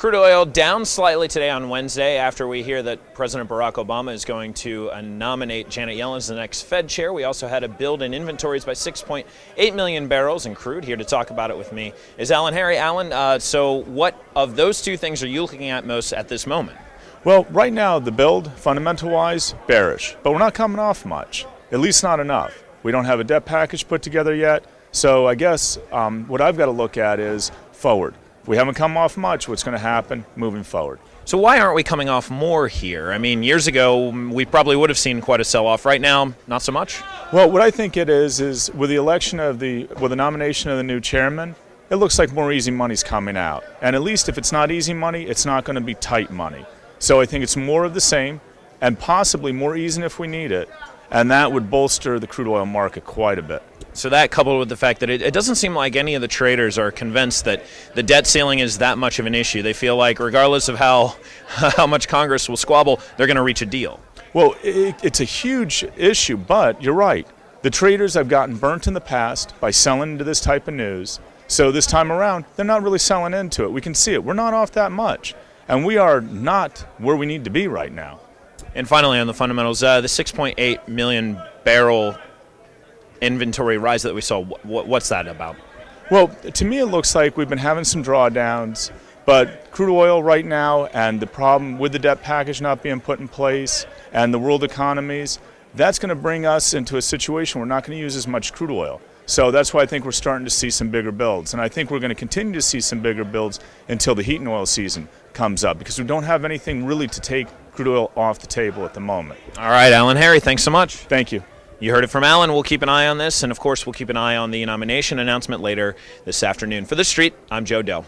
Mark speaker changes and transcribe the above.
Speaker 1: Crude oil down slightly today on Wednesday after we hear that President Barack Obama is going to nominate Janet Yellen as the next Fed chair. We also had a build in inventories by 6.8 million barrels in crude. Here to talk about it with me is Alan Harry. Alan, so what of those two things are you looking at most at this moment?
Speaker 2: Well, right now the build, fundamental-wise, bearish, but we're not coming off much, at least not enough. We don't have a debt package put together yet, so I guess what I've got to look at is forward. If we haven't come off much, what's going to happen moving forward?
Speaker 1: So why aren't we coming off more here? I mean, years ago, we probably would have seen quite a sell-off. Right now, not so much?
Speaker 2: Well, what I think it is with the election with the nomination of the new chairman, it looks like more easy money's coming out. And at least if it's not easy money, it's not going to be tight money. So I think it's more of the same and possibly more easy if we need it. And that would bolster the crude oil market quite a bit.
Speaker 1: So that, coupled with the fact that it doesn't seem like any of the traders are convinced that the debt ceiling is that much of an issue. They feel like regardless of how much Congress will squabble, they're going to reach a deal.
Speaker 2: Well, it's a huge issue, but you're right. The traders have gotten burnt in the past by selling into this type of news. So this time around, they're not really selling into it. We can see it. We're not off that much. And we are not where we need to be right now.
Speaker 1: And finally, on the fundamentals, the 6.8 million barrel inventory rise that we saw, what's that about?
Speaker 2: Well, to me it looks like we've been having some drawdowns, but crude oil right now and the problem with the debt package not being put in place and the world economies, that's going to bring us into a situation where we're not going to use as much crude oil. So that's why I think we're starting to see some bigger builds. And I think we're going to continue to see some bigger builds until the heating oil season comes up because we don't have anything really to take crude oil off the table at the moment.
Speaker 1: All right, Alan Harry, thanks so much.
Speaker 2: Thank you.
Speaker 1: You heard it from Alan. We'll keep an eye on this, and of course we'll keep an eye on the nomination announcement later this afternoon. For The Street, I'm Joe Dell.